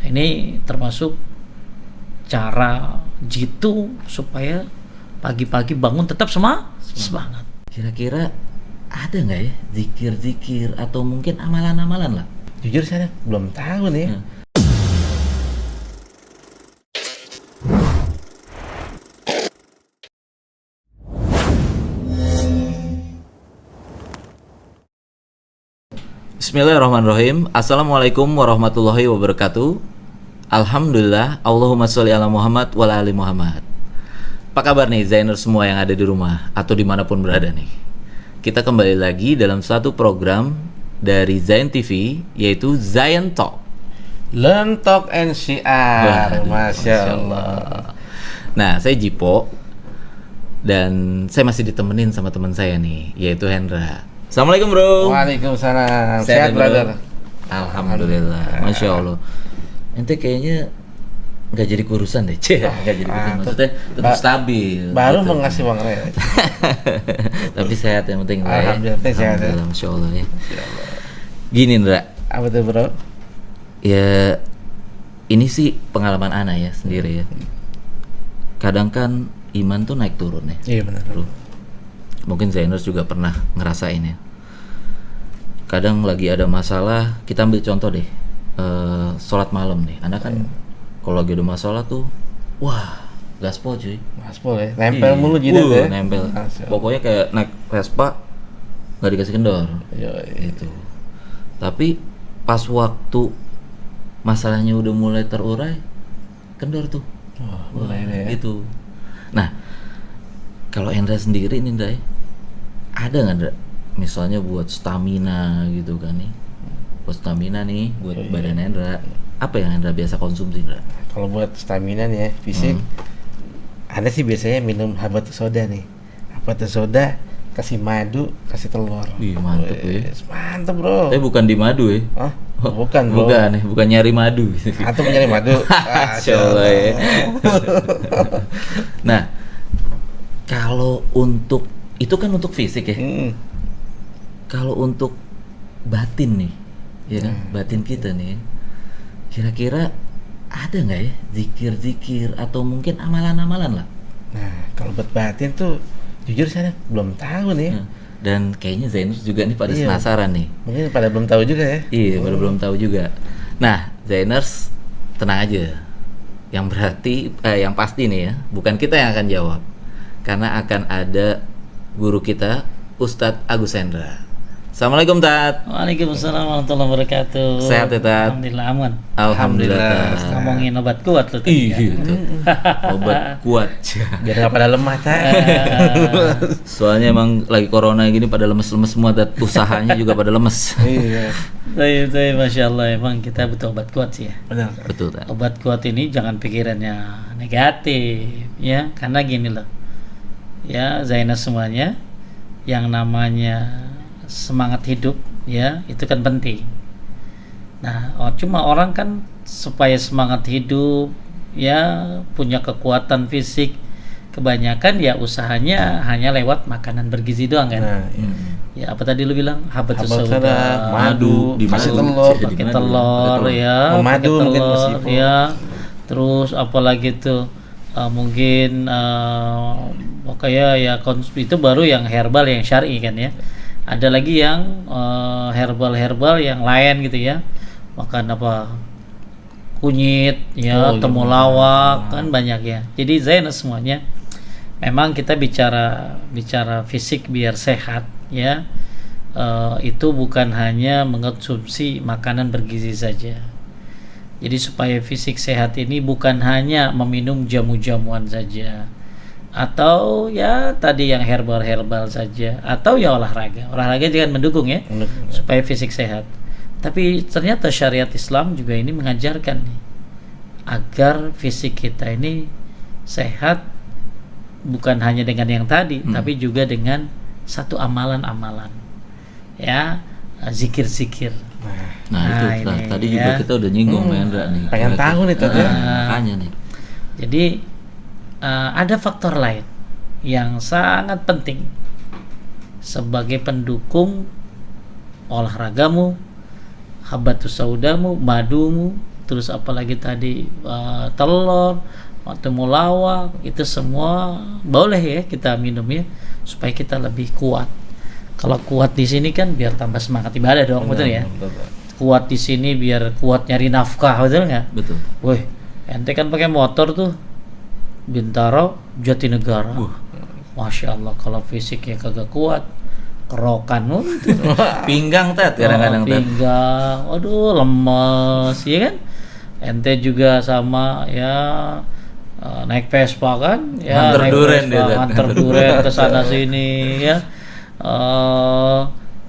Ini termasuk cara jitu supaya pagi-pagi bangun tetap semangat. Kira-kira ada nggak ya zikir-zikir atau mungkin amalan-amalan lah? Jujur saya belum tahu nih. Bismillahirrahmanirrahim. Assalamualaikum warahmatullahi wabarakatuh. Alhamdulillah. Allahumma sholli ala Muhammad wa ala ali Muhammad. Apa kabar nih Zainers semua yang ada di rumah atau dimanapun berada nih? Kita kembali lagi dalam satu program dari Zain TV, yaitu Zain Talk. Learn, talk, and share. Masya Allah. Nah, saya Jipo dan saya masih ditemenin sama teman saya nih, yaitu Hendra. Assalamualaikum bro. Waalaikumsalam. Sehat, Sehat brother. Alhamdulillah. Masya Allah. Ente kayaknya nggak jadi kurusan deh, nggak jadi kurusan. Maksudnya tetap stabil. Baru gitu. mengasih uang raya. Tapi sehat yang penting. Alhamdulillah, sehat ya. Alhamdulillah, Masya Allah ya. Gini Ndra, Apa tuh bro? ya ini sih pengalaman Ana ya sendiri ya. Kadang kan iman tuh naik turun ya. Iya benar. Bro. Mungkin Zainers juga pernah ngerasain ya. Kadang lagi ada masalah, kita ambil contoh deh, sholat malam nih. Anda kan kalau lagi ada masalah tuh, wah gaspol cuy. Gaspol ya. Nempel mulu jidat ya. Nempel. Masya Allah. Pokoknya kayak naik Vespa nggak dikasih kendor. Yoi. Gitu. Tapi pas waktu masalahnya udah mulai terurai, kendor tuh. Wah, mulai deh ya. Gitu. Nah, kalau Hendra sendiri nih Ndra, ada nggak Ndra? Misalnya buat stamina gitu kan nih. Buat stamina nih, buat badan Hendra. Apa yang Hendra biasa konsumsi Ndra? Kalau buat stamina nih ya, fisik, Anda sih biasanya minum habatus soda nih. Habatus soda, kasih madu, kasih telur. Wih, mantep ya. Mantep bro. Bukan di madu ya? Hah? Bukan bro. Bukan ya, bukan nyari madu. Atau nyari madu. Masya Allah ya. Nah, kalau untuk itu kan untuk fisik ya. Kalau untuk batin nih, ya kan, batin kita nih, kira-kira ada nggak ya zikir-zikir atau mungkin amalan-amalan lah? Nah, kalau buat batin tuh, jujur saya belum tahu nih. Dan kayaknya Zainers juga nih pada Iya. penasaran nih. Mungkin pada belum tahu juga ya. Iya, pada belum tahu juga. Nah, Zainers tenang aja. Yang pasti nih ya, bukan kita yang akan jawab. Karena akan ada guru kita, Ustadz Agus Hendra. Assalamualaikum Tat. Waalaikumsalam warahmatullahi wabarakatuh. Sehat ya Tat? Alhamdulillah aman. Alhamdulillah Tat. Ngomongin obat kuat loh tadi. Iya tuh. Obat kuat. Biar nggak pada lemah Tat. Soalnya emang lagi corona gini pada lemes-lemes semua Tat. Usahanya juga pada lemes. Iya. Tapi Masya Allah emang kita butuh obat kuat sih ya. Benar. Betul Tat. Obat kuat ini jangan pikirannya negatif ya, karena gini loh ya Zainus semuanya, yang namanya semangat hidup ya itu kan penting. Nah cuma orang kan supaya semangat hidup ya punya kekuatan fisik, kebanyakan ya usahanya hanya lewat makanan bergizi doang kan. Nah, iya. Ya apa tadi lu bilang habatus Habatus sauda, soda, madu, Dimadu. kasih telur, pakai telur ya, Oh, pakai madu mungkin telur meskipun. ya, terus apalagi tuh mungkin pokoknya ya itu baru yang herbal yang syar'i kan ya. Ada lagi yang herbal yang lain gitu ya, makan apa kunyit ya, temulawak kan banyak ya. Jadi Zainus semuanya memang kita bicara fisik biar sehat ya, itu bukan hanya mengonsumsi makanan bergizi saja. Jadi supaya fisik sehat ini bukan hanya meminum jamu-jamuan saja, atau ya tadi yang herbal saja, atau ya olahraga jangan mendukung ya, supaya fisik sehat. Tapi ternyata syariat Islam juga ini mengajarkan nih agar fisik kita ini sehat, bukan hanya dengan yang tadi, tapi juga dengan satu amalan-amalan ya, zikir-zikir. Nah itu ini, tadi juga ya. kita udah nyinggung sama Hendra nih. Pengen tahu nih Tat ya. Makanya nih. Jadi ada faktor lain yang sangat penting sebagai pendukung olahragamu, habatus saudamu, madumu, terus apalagi tadi telur atau mulawak, itu semua boleh ya kita minum ya, supaya kita lebih kuat. Kalau kuat di sini kan biar tambah semangat ibadah dong, betul ya. Kuat di sini biar kuat nyari nafkah, betul nggak? Betul. Woi, ente kan pakai motor tuh, Bintaro, Jatinegara. Masya Allah, kalau fisiknya kagak kuat, kerokan lu itu. Pinggang tet kadang-kadang tet. Pinggang, aduh lemes, ya kan? Ente juga sama ya, naik Vespa kan? Ya, Nganter naik duren Vespa, dia, Tet. nganter duren ke sana sini ya.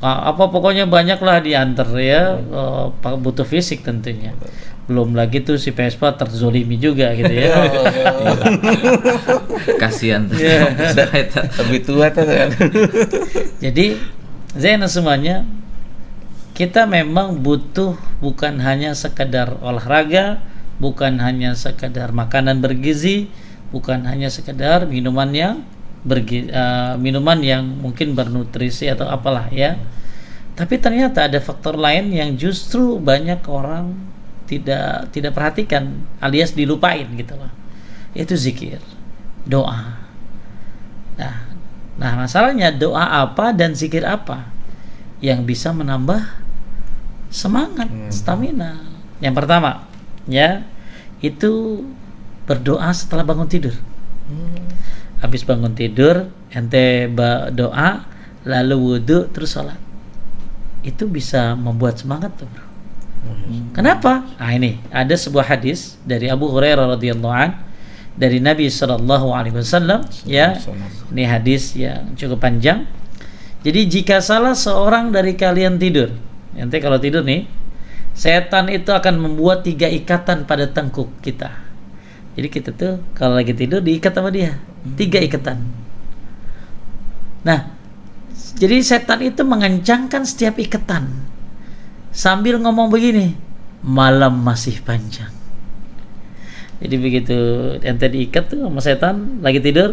Apa pokoknya banyak lah diantar ya, butuh fisik tentunya. Belum lagi tuh si Vespa terzolimi juga gitu ya. Kasihan tuh. Lebih tua tuh kan. Jadi Zainal semuanya, kita memang butuh bukan hanya sekedar olahraga, bukan hanya sekedar makanan bergizi, bukan hanya sekedar minuman yang minuman yang mungkin bernutrisi atau apalah ya. Tapi ternyata ada faktor lain yang justru banyak orang tidak perhatikan alias dilupain gitu loh. Yaitu zikir, doa. Nah, masalahnya doa apa dan zikir apa yang bisa menambah semangat, stamina. Yang pertama, ya, itu berdoa setelah bangun tidur. Habis bangun tidur, ente doa, lalu wudhu, terus sholat. Itu bisa membuat semangat tuh, bro. Kenapa? Nah, ini ada sebuah hadis dari Abu Hurairah radhiyallahu an dari Nabi sallallahu alaihi wasallam ya. Ini hadis yang cukup panjang. Jadi jika salah seorang dari kalian tidur, ente kalau tidur nih, setan itu akan membuat 3 ikatan pada tengkuk kita. Jadi kita tuh kalau lagi tidur diikat sama dia, 3 ikatan. Nah, jadi setan itu mengencangkan setiap ikatan sambil ngomong begini, malam masih panjang. Jadi begitu ente diikat tuh sama setan lagi tidur,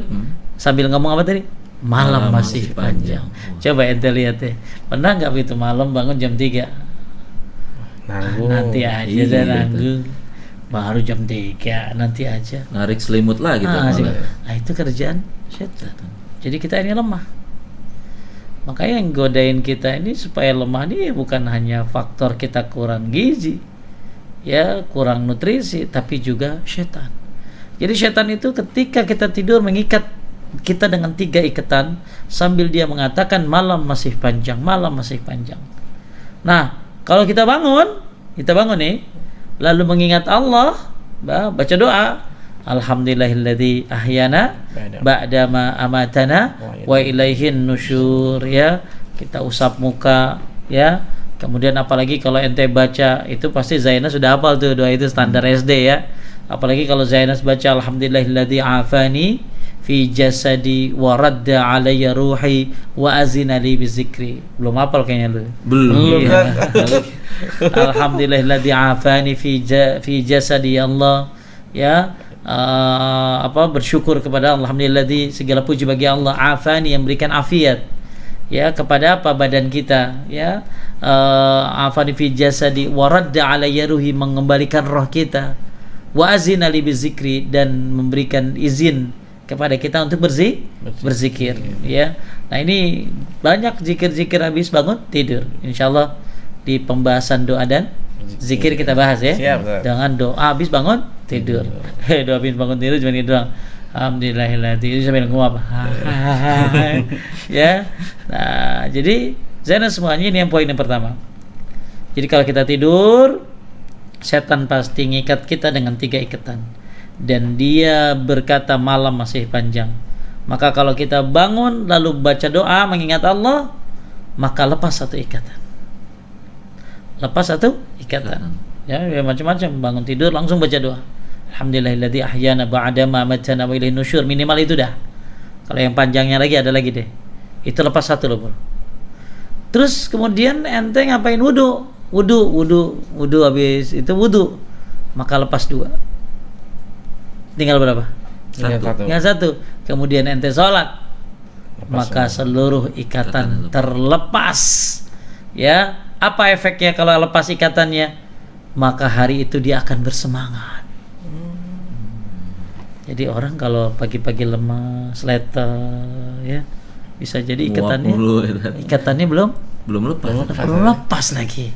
sambil ngomong apa tadi? Malam masih panjang. Coba ente lihat deh, pernah nggak begitu malam bangun jam 3? Nanggung. Nanti aja Iya, deh nanggung. Baru jam 3, nanti aja. Narik selimut lah gitu. Nah, itu kerjaan setan. Jadi kita ini lemah. Makanya yang godain kita ini supaya lemah ini bukan hanya faktor kita kurang gizi, ya kurang nutrisi, tapi juga setan. Jadi setan itu ketika kita tidur mengikat kita dengan 3 ikatan sambil dia mengatakan malam masih panjang, malam masih panjang. Nah, kalau kita bangun nih, lalu mengingat Allah, baca doa, alhamdulillahilladzi ahyana ba'dama amatana wa ilaihin nusyur ya. Kita usap muka ya. Kemudian apalagi kalau ente baca itu pasti Zainal sudah hafal tuh doa itu standar SD ya. Apalagi kalau Zainal baca alhamdulillahilladzi afani fi jasadi wa radda alayya ruhi wa azina li bizikri. Belum hafal kayaknya lu. Belum. Iya. Alhamdulillahilladzi afani fi jasadi Allah ya. Bersyukur kepada Allah, alhamdulillah, segala puji bagi Allah, afani yang memberikan afiat ya kepada badan kita ya, afani fi jasadi wa radda alayya ruhi, mengembalikan roh kita, wa azina li bizikri, dan memberikan izin kepada kita untuk berzikir ya. Nah, ini banyak zikir-zikir habis bangun tidur. Insyaallah di pembahasan doa dan zikir kita bahas ya. Siap, dengan doa habis bangun tidur. Doa habis bangun tidur cuma gitu doang. Alhamdulillahilladzi, itu sambil ngomong apa? Ya. Nah, jadi Zainal semuanya ini yang poin yang pertama. Jadi kalau kita tidur, setan pasti ngikat kita dengan 3 ikatan. Dan dia berkata malam masih panjang. Maka kalau kita bangun lalu baca doa mengingat Allah, maka lepas 1 ikatan. Lepas 1 ikatan. Ya, macam-macam, bangun tidur langsung baca doa. Alhamdulillahilladzi ahyana ba'dama amatana wa ilaihin nusyur. Minimal itu dah. Kalau yang panjangnya lagi ada lagi deh. Itu lepas 1 loh, bro. Terus kemudian ente ngapain? Wudu habis itu wudu. Maka lepas 2. Tinggal berapa? Tinggal 1. Kemudian ente sholat. Maka seluruh ikatan terlepas. Ya, apa efeknya kalau lepas ikatannya? maka hari itu dia akan bersemangat. Jadi orang kalau pagi-pagi lemas, letih, ya bisa jadi ikatannya belum lepas lagi.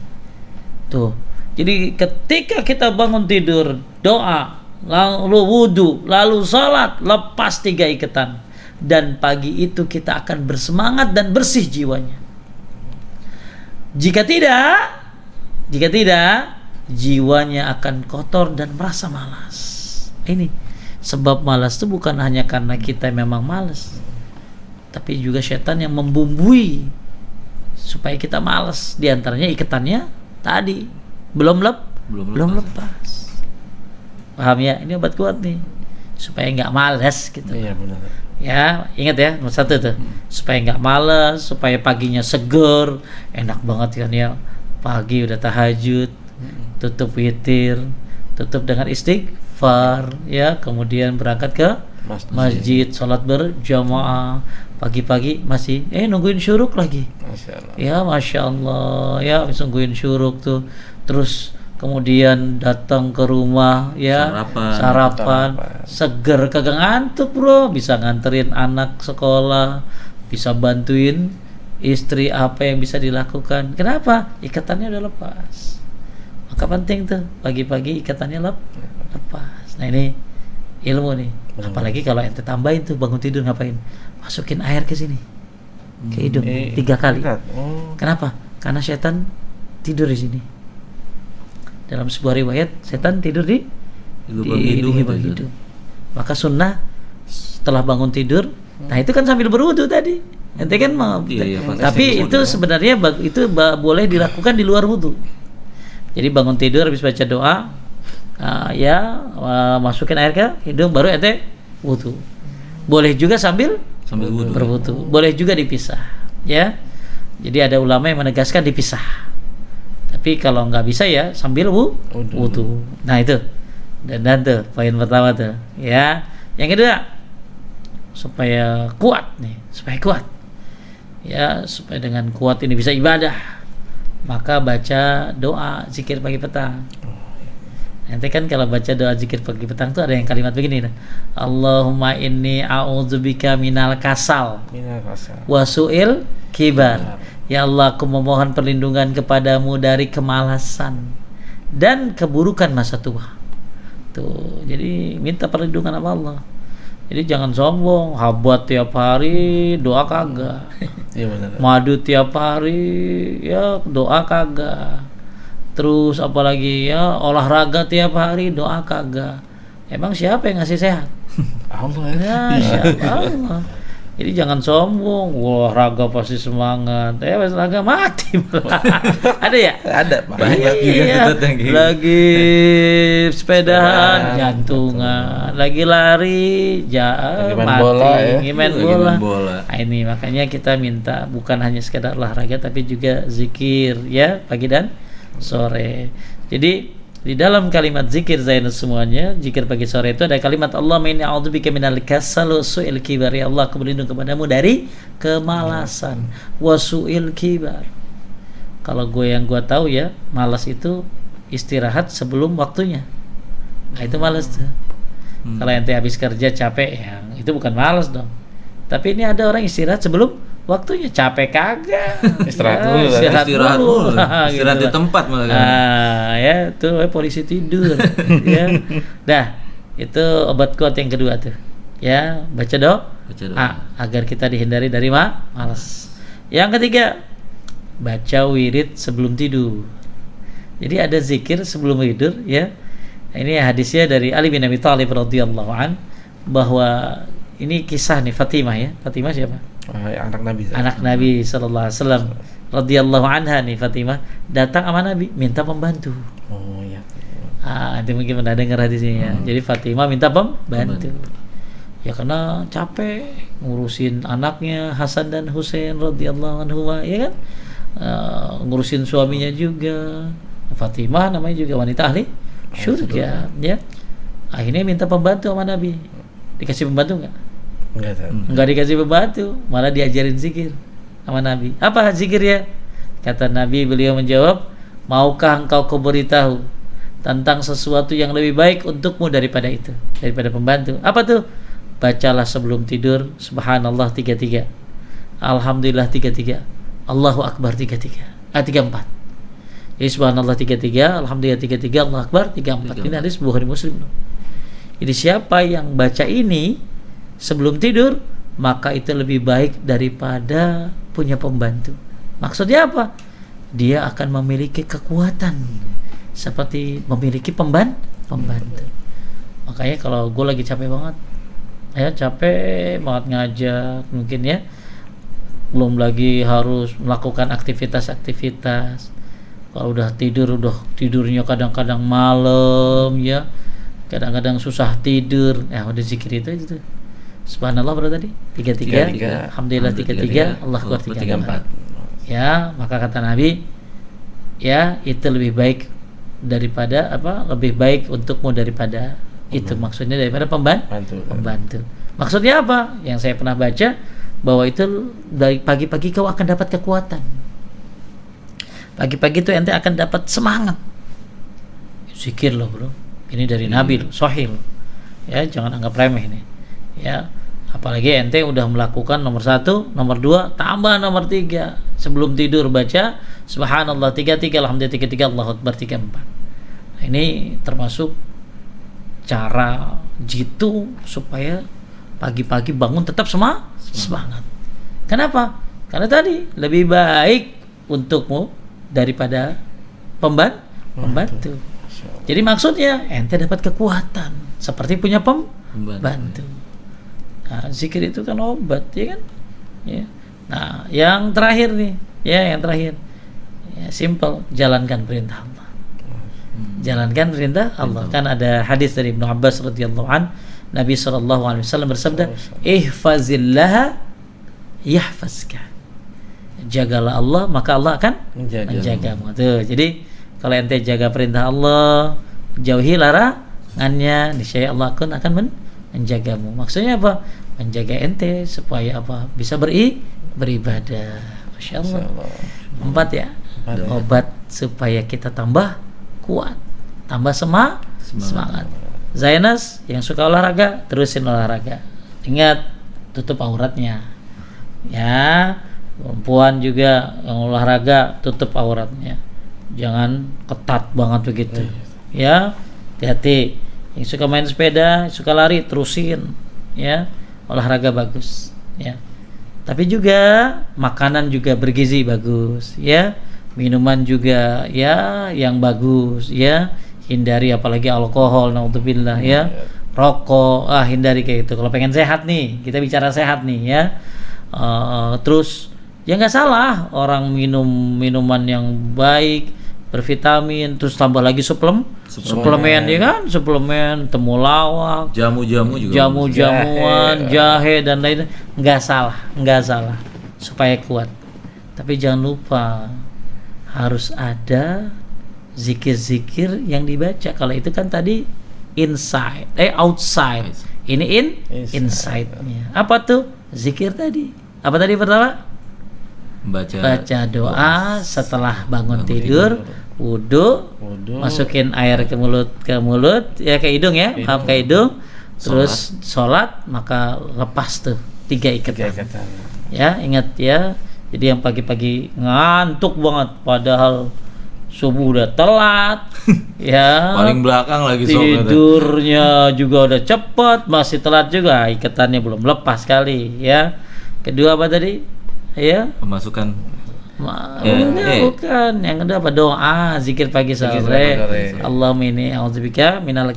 Tuh. Jadi ketika kita bangun tidur, doa, lalu wudu, lalu salat, lepas 3 ikatan, dan pagi itu kita akan bersemangat dan bersih jiwanya. Jika tidak, jiwanya akan kotor dan merasa malas. Ini sebab malas itu bukan hanya karena kita memang malas, tapi juga setan yang membumbui supaya kita malas. Di antaranya ikatannya tadi belum lepas. Paham ya? Ini obat kuat nih supaya nggak malas gitu. Iya benar. Ya, ingat ya, nomor 1 tuh. Supaya nggak malas, supaya paginya seger, enak banget kan ya. Pagi udah tahajud, tutup witir, tutup dengan istighfar, ya, kemudian berangkat ke masjid, sholat berjamaah. Pagi-pagi masih nungguin syuruk lagi. Masya Allah. Ya, Masya Allah, ya, nungguin syuruk tuh. Terus kemudian datang ke rumah, ya, sarapan, seger, kagak ngantuk bro, bisa nganterin anak sekolah, bisa bantuin istri, apa yang bisa dilakukan. Kenapa? Ikatannya udah lepas. Maka penting tuh pagi-pagi ikatannya lepas. Nah ini ilmu nih. Apalagi kalau ente tambahin tuh bangun tidur ngapain? Masukin air ke sini, ke hidung 3 kali. Kenapa? Karena setan tidur di sini. Dalam sebuah riwayat, setan tidur di lubang hidung. Maka sunnah setelah bangun tidur, nah itu kan sambil berwudu tadi. Ente kan tapi itu sebenarnya itu boleh dilakukan di luar wudu. Jadi bangun tidur habis baca doa, masukin air ke hidung, baru ente wudu. Boleh juga sambil berwudu. Boleh juga dipisah, ya. Jadi ada ulama yang menegaskan dipisah. Tapi kalau nggak bisa ya sambil wudu. Nah itu dan tuh poin pertama tuh, ya. Yang kedua, supaya kuat, ya, supaya dengan kuat ini bisa ibadah, maka baca doa zikir pagi petang. Nanti kan kalau baca doa zikir pagi petang tuh ada yang kalimat begini, Allahumma inni a'udzubika minal kasal wa su'il kibar. Ya Allah, aku memohon perlindungan kepadamu dari kemalasan dan keburukan masa tua. Tuh, jadi minta perlindungan sama Allah. Jadi jangan sombong, habat tiap hari, doa kagak. Iya benar. Madu tiap hari, ya doa kagak. Terus apalagi ya olahraga tiap hari, doa kagak. Emang siapa yang ngasih sehat? Allah ya. Siapa Allah. Jadi jangan sombong, olahraga pasti semangat. Olahraga mati. Ada ya? Ada, banyak juga gitu. Lagi sepedahan, jantungan, lagi lari, mati, main bola. Nah, ini makanya kita minta bukan hanya sekedar olahraga tapi juga zikir, ya, pagi dan sore. Jadi di dalam kalimat zikir Zainus semuanya, zikir pagi sore itu ada kalimat Allahumma inni a'udzubika minal kasal wa su'il kibar. Ya Allah, aku berlindung kepadamu dari kemalasan wa su'il kibar. Kalau yang gue tahu ya, malas itu istirahat sebelum waktunya. Nah, itu malas tuh. Kalau ente habis kerja capek, ya itu bukan malas dong. Tapi ini ada orang istirahat sebelum waktunya, capek kagak. Istirahat dulu. Istirahat di tempat malah. Ya, tuh polisi tidur. Ya. Nah, itu obat kuat yang kedua tuh. Ya, baca doa. Agar kita dihindari dari malas. Yang ketiga, baca wirid sebelum tidur. Jadi ada zikir sebelum tidur, ya. Ini hadisnya dari Ali bin Abi Thalib radhiyallahu an, bahwa ini kisah nih Fatimah, ya. Fatimah siapa? Anak Nabi sallallahu alaihi wasallam radhiyallahu anha nih, Fatimah datang sama Nabi minta pembantu. Oh iya. Nanti mungkin pernah dengar hadisnya ya. Jadi Fatimah minta pembantu. Ya karena capek ngurusin anaknya Hasan dan Husain radhiyallahu anhuma, ya kan? Ngurusin suaminya juga. Fatimah namanya juga wanita ahli surga, ya. Akhirnya minta pembantu sama Nabi. Dikasih pembantu enggak? Enggak dikasih pembantu, malah diajarin zikir sama Nabi. Apa zikir ya? Kata Nabi, beliau menjawab, maukah engkau kuberitahu tentang sesuatu yang lebih baik untukmu daripada itu, daripada pembantu. Apa tuh? Bacalah sebelum tidur subhanallah 33, alhamdulillah 33, Allahu akbar 34. Jadi subhanallah 33, alhamdulillah 33, Allahu akbar 34. Ini hadis Bukhari Muslim. Jadi siapa yang baca ini sebelum tidur, maka itu lebih baik daripada punya pembantu. Maksudnya apa? Dia akan memiliki kekuatan seperti memiliki pembantu. Makanya kalau gue lagi capek banget ngajak mungkin ya, belum lagi harus melakukan aktivitas. Kalau udah tidurnya kadang-kadang malam ya, kadang-kadang susah tidur, udah zikir itu subhanallah berapa tadi? 33, alhamdulillah 33, Allah akbar 34. Ya, maka kata Nabi ya, itu lebih baik daripada lebih baik untukmu daripada itu. Maksudnya daripada pembantu. Maksudnya apa? Yang saya pernah baca bahwa itu dari pagi-pagi kau akan dapat kekuatan. Pagi-pagi itu ente akan dapat semangat. Zikir loh bro. Ini dari Nabi loh, sahih loh. Ya, jangan anggap remeh ini. Ya, apalagi ente udah melakukan nomor 1, nomor 2, tambah nomor 3. Sebelum tidur baca subhanallah 33, alhamdulillah 33, Allahu akbar 34. Nah, ini termasuk cara jitu supaya pagi-pagi bangun tetap semangat. Kenapa? Karena tadi lebih baik untukmu daripada pembantu. Jadi maksudnya ente dapat kekuatan seperti punya pembantu. Nah, zikir itu kan obat, ya kan? Ya. Nah, yang terakhir nih, ya simple, jalankan perintah Allah. Jalankan perintah Allah. Kan ada hadis dari Ibnu Abbas radhiyallahu an, Nabi SAW bersabda, ihfazillah yahfazka. Jagalah Allah, maka Allah akan menjagamu. Tuh, jadi kalau ente jaga perintah Allah, jauhi larangannya, niscaya Allah akan menjagamu. Maksudnya apa? Menjaga ente supaya bisa beribadah. Masya Allah. 4 ya. Obat supaya kita tambah kuat, tambah semangat. Zainas yang suka olahraga, terusin olahraga. Ingat, tutup auratnya. Ya, perempuan juga yang olahraga, tutup auratnya. Jangan ketat banget begitu. Ya, hati-hati. Yang suka main sepeda, suka lari, terusin. Ya, olahraga bagus. Ya. Tapi juga makanan juga bergizi bagus. Ya, minuman juga ya yang bagus. Ya, hindari apalagi alkohol, naudzubillah ya. Rokok, hindari kayak gitu. Kalau pengen sehat nih, kita bicara sehat nih ya. Terus ya nggak salah orang minum minuman yang baik, bervitamin, terus tambah lagi suplemen ya kan, suplemen temulawak, jamuan, jahe dan lain-lain, nggak salah supaya kuat. Tapi jangan lupa harus ada zikir-zikir yang dibaca. Kalau itu kan tadi outside. Ini inside-nya. Apa tuh? Zikir tadi. Apa tadi pertama? Baca doa setelah bangun tidur, wudu, masukin air ke mulut ya, ke hidung ya, ke hidung, terus sholat, maka lepas tuh 3 ikatan. Ya, ingat ya. Jadi yang pagi-pagi ngantuk banget padahal subuh udah telat ya, paling belakang lagi tidurnya juga udah cepet, masih telat juga, ikatannya belum lepas kali ya. Kedua apa tadi ya, memasukkan bukan yang kedua apa, doa zikir pagi sore. Allahumma inni a'udzubika minal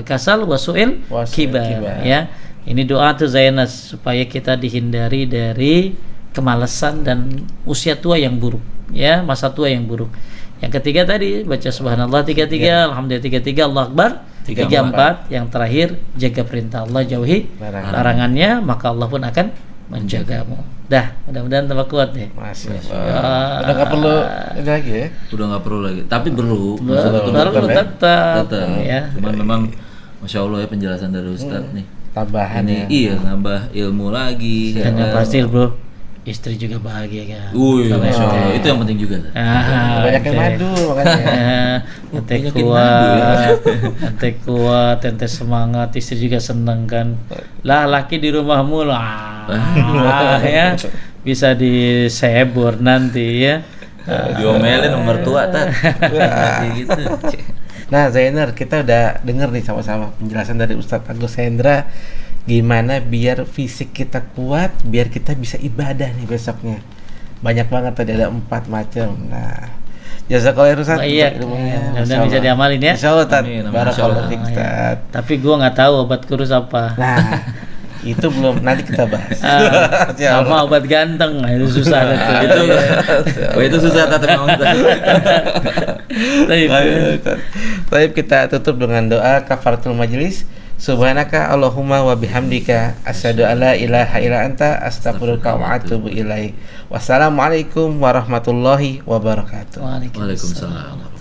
kasal wa su'il kibar ya. Ini doa tuh Zainas supaya kita dihindari dari kemalasan dan usia tua yang buruk ya, masa tua yang buruk. Yang ketiga tadi baca subhanallah 33, alhamdulillah 33, Allah akbar 34. Yang terakhir jaga perintah Allah, jauhi larangannya, maka Allah pun akan menjagamu. Dah, mudah-mudahan tambah kuat deh. Udah nggak perlu ini lagi ya? Udah nggak perlu lagi. Tapi perlu tetap ya. Cuman memang Masya Allah ya penjelasan dari Ustadz nih. Tambahan ini, iya, nambah ilmu lagi. Dan yang pasti bro, istri juga bahagia kan. Masya Kalau Allah. ente- Itu yang penting juga. Banyak yang ente- madu makanya. ente banyakin kuat, ente kuat, ente semangat, istri juga seneng kan. Lah laki di rumahmu lah, ya bisa disebur nanti ya. Diomelin nomor tua tat. Kayak gitu. Nah Zainer, kita udah denger nih sama-sama penjelasan dari Ustadz Agus Hendra gimana biar fisik kita kuat, biar kita bisa ibadah nih besoknya. Banyak banget tadi, ada 4 macam. Nah, jazakallahu Ustadz. Iya, untuk ilmunya. mudah-mudahan Masya bisa Allah. diamalin ya. Insya Allah, Tat. Amin, amin. Barakallahu Insya fiik, Oh, ya. Ustadz. Tapi gua nggak tahu obat kurus apa. Nah, itu belum, nanti kita bahas. Insya Sama Allah. obat ganteng, nah, itu susah tuh. Itu itu susah tat memang. Baik. Baik, kita tutup dengan doa kafaratul majelis. Subhanaka Allahumma wa bihamdika asyhadu alla ilaha illa anta astaghfiruka wa atubu ilaik. Wassalamualaikum warahmatullahi wabarakatuh. Waalaikumsalam. Waalaikumsalam.